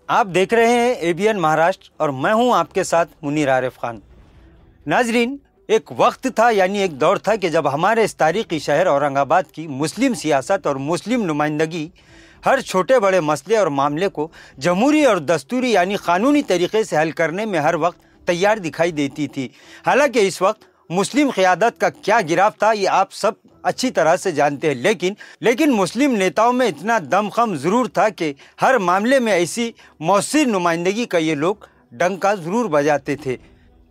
आप देख रहे हैं एबीएन महाराष्ट्र और मैं हूं आपके साथ मुनीर आरिफ खान। नाजरीन, एक वक्त था यानी एक दौर था कि जब हमारे इस तारीखी शहर औरंगाबाद की मुस्लिम सियासत और मुस्लिम नुमाइंदगी हर छोटे बड़े मसले और मामले को जमहूरी और दस्तूरी यानी कानूनी तरीके से हल करने में हर वक्त तैयार दिखाई देती थी। हालांकि इस वक्त मुस्लिम क़यादत का क्या गिराव था ये आप सब अच्छी तरह से जानते हैं, लेकिन मुस्लिम नेताओं में इतना दमखम ज़रूर था कि हर मामले में ऐसी मौसर नुमाइंदगी का ये लोग डंका ज़रूर बजाते थे।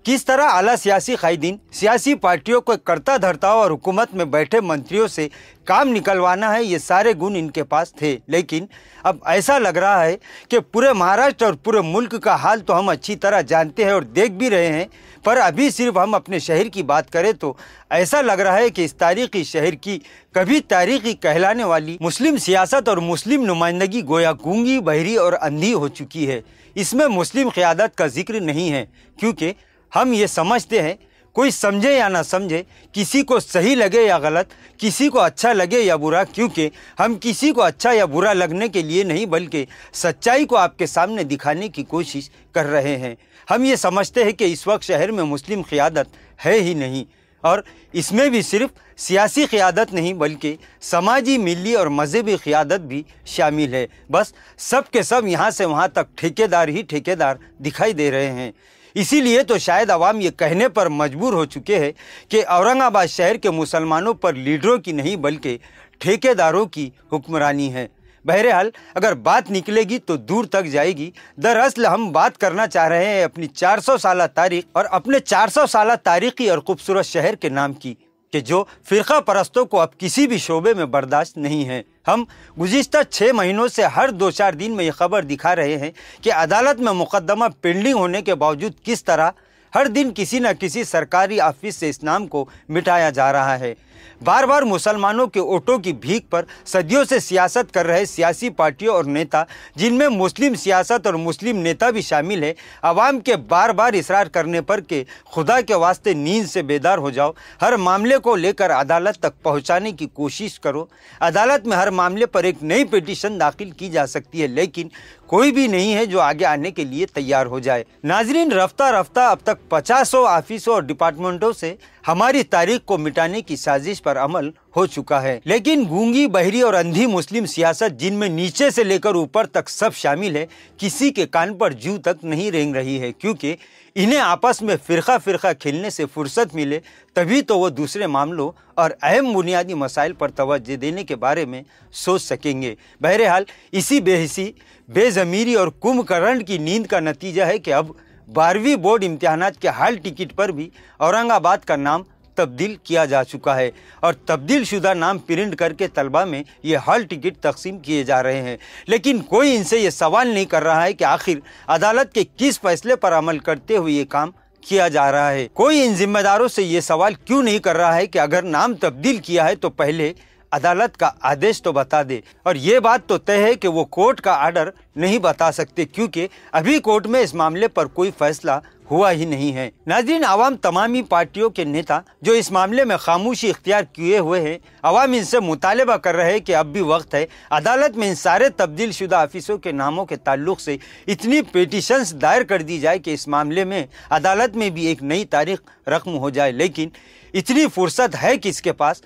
किस तरह आला सियासी कायदीन सियासी पार्टियों को करता धरताओं और हुकूमत में बैठे मंत्रियों से काम निकलवाना है, ये सारे गुण इनके पास थे। लेकिन अब ऐसा लग रहा है कि पूरे महाराष्ट्र और पूरे मुल्क का हाल तो हम अच्छी तरह जानते हैं और देख भी रहे हैं, पर अभी सिर्फ हम अपने शहर की बात करें तो ऐसा लग रहा है कि इस तारीखी शहर की कभी तारीखी कहलाने वाली मुस्लिम सियासत और मुस्लिम नुमाइंदगी गोया गूंगी, बहरी और अंधी हो चुकी है। इसमें मुस्लिम क़यादत का जिक्र नहीं है, क्योंकि हम ये समझते हैं कोई समझे या ना समझे, किसी को सही लगे या गलत, किसी को अच्छा लगे या बुरा, क्योंकि हम किसी को अच्छा या बुरा लगने के लिए नहीं बल्कि सच्चाई को आपके सामने दिखाने की कोशिश कर रहे हैं। हम ये समझते हैं कि इस वक्त शहर में मुस्लिम क़यादत है ही नहीं, और इसमें भी सिर्फ सियासी क़यादत नहीं बल्कि समाजी, मिली और मजहबी क़यादत भी शामिल है। बस सब के सब यहाँ से वहाँ तक ठेकेदार ही ठेकेदार दिखाई दे रहे हैं। इसीलिए तो शायद अवाम ये कहने पर मजबूर हो चुके हैं कि औरंगाबाद शहर के मुसलमानों पर लीडरों की नहीं बल्कि ठेकेदारों की हुक्मरानी है। बहरहाल अगर बात निकलेगी तो दूर तक जाएगी। दरअसल हम बात करना चाह रहे हैं अपनी 400 साला तारीख और अपने 400 साला तारीखी और खूबसूरत शहर के नाम की, कि जो फ़िरका परस्तों को अब किसी भी शोबे में बर्दाश्त नहीं है। हम गुज़िश्ता 6 महीनों से हर 2-4 दिन में ये खबर दिखा रहे हैं कि अदालत में मुकदमा पेंडिंग होने के बावजूद किस तरह हर दिन किसी न किसी सरकारी ऑफिस से इस नाम को मिटाया जा रहा है। बार बार मुसलमानों के वोटों की भीख पर सदियों से सियासत कर रहे सियासी पार्टियों और नेता, जिनमें मुस्लिम सियासत और मुस्लिम नेता भी शामिल है, अवाम के बार बार इसरार करने पर कि खुदा के वास्ते नींद से बेदार हो जाओ, हर मामले को लेकर अदालत तक पहुंचाने की कोशिश करो। अदालत में हर मामले पर एक नई पिटीशन दाखिल की जा सकती है, लेकिन कोई भी नहीं है जो आगे आने के लिए तैयार हो जाए। नाजरीन, रफ्ता रफ्ता अब तक 50 ऑफिसों और डिपार्टमेंटों से हमारी तारीख को मिटाने की साजिश पर अमल हो चुका है, लेकिन गूंगी, बहरी और अंधी मुस्लिम सियासत, जिनमें नीचे से लेकर ऊपर तक सब शामिल है, किसी के कान पर जू तक नहीं रेंग रही है, क्योंकि इन्हें आपस में फ़िरका खेलने से फुर्सत मिले तभी तो वो दूसरे मामलों और अहम बुनियादी मसाइल पर तवज्जो देने के बारे में सोच सकेंगे। बहरहाल इसी बेहिसी, बेज़मीरी और कुंभकर्ण की नींद का नतीजा है कि अब 12वीं बोर्ड इम्तिहानात के हाल टिकट पर भी औरंगाबाद का नाम तब्दील किया जा चुका है और तब्दील शुदा नाम प्रिंट करके तलबा में ये हॉल टिकट तकसीम किए जा रहे हैं। लेकिन कोई इनसे ये सवाल नहीं कर रहा है कि आखिर अदालत के किस फैसले पर अमल करते हुए ये काम किया जा रहा है। कोई इन जिम्मेदारों से ये सवाल क्यों नहीं कर रहा है कि अगर नाम तब्दील किया है तो पहले अदालत का आदेश तो बता दे। और ये बात तो तय है कि वो कोर्ट का आर्डर नहीं बता सकते, क्योंकि अभी कोर्ट में इस मामले पर कोई फैसला हुआ ही नहीं है। नाज़रीन, आवाम तमामी पार्टियों के नेता जो इस मामले में खामोशी इख्तियार किए हुए हैं, आवाम इनसे मुतालबा कर रहे हैं कि अब भी वक्त है अदालत में इन सारे तब्दील शुदा ऑफिसों के नामों के ताल्लुक से इतनी पिटीशंस दायर कर दी जाए कि इस मामले में अदालत में भी एक नई तारीख रकम हो जाए। लेकिन इतनी फुर्सत है किसके पास?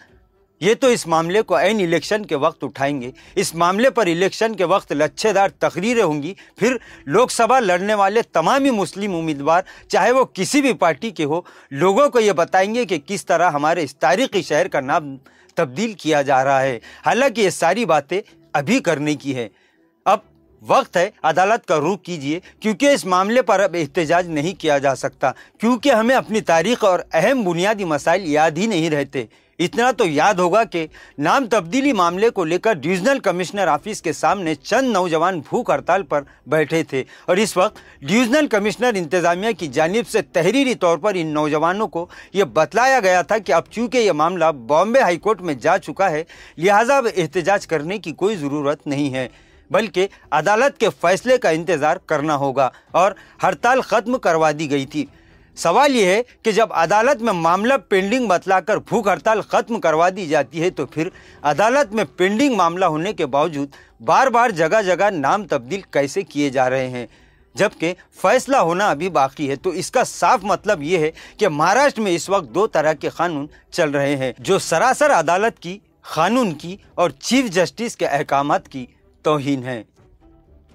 ये तो इस मामले को ऐन इलेक्शन के वक्त उठाएंगे। इस मामले पर इलेक्शन के वक्त लच्छेदार तकरीरें होंगी, फिर लोकसभा लड़ने वाले तमामी मुस्लिम उम्मीदवार, चाहे वो किसी भी पार्टी के हो, लोगों को ये बताएंगे कि किस तरह हमारे इस तारीखी शहर का नाम तब्दील किया जा रहा है। हालांकि ये सारी बातें अभी करने की है। अब वक्त है अदालत का रुख कीजिए, क्योंकि इस मामले पर अब एहतजाज नहीं किया जा सकता, क्योंकि हमें अपनी तारीख और अहम बुनियादी मसाइल याद ही नहीं रहते। इतना तो याद होगा कि नाम तब्दीली मामले को लेकर डिवीज़नल कमिश्नर ऑफिस के सामने चंद नौजवान भूख हड़ताल पर बैठे थे और इस वक्त डिवीज़नल कमिश्नर इंतज़ामिया की जानिब से तहरीरी तौर पर इन नौजवानों को ये बतलाया गया था कि अब चूँकि ये मामला बॉम्बे हाईकोर्ट में जा चुका है, लिहाजा अब एहतजाज करने की कोई ज़रूरत नहीं है, बल्कि अदालत के फैसले का इंतज़ार करना होगा, और हड़ताल ख़त्म करवा दी गई थी। सवाल यह है कि जब अदालत में मामला पेंडिंग बतलाकर भूख हड़ताल खत्म करवा दी जाती है तो फिर अदालत में पेंडिंग मामला होने के बावजूद बार बार जगह जगह नाम तब्दील कैसे किए जा रहे हैं, जबकि फैसला होना अभी बाकी है। तो इसका साफ मतलब ये है कि महाराष्ट्र में इस वक्त दो तरह के कानून चल रहे हैं, जो सरासर अदालत की, कानून की और चीफ जस्टिस के अहकामात की तौहीन है।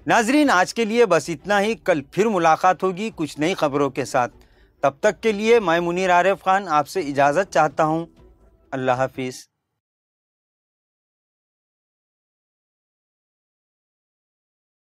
नाजरीन, आज के लिए बस इतना ही। कल फिर मुलाकात होगी कुछ नई खबरों के साथ। तब तक के लिए मैं मुनीर आरिफ खान आपसे इजाज़त चाहता हूँ। अल्लाह हाफिज़।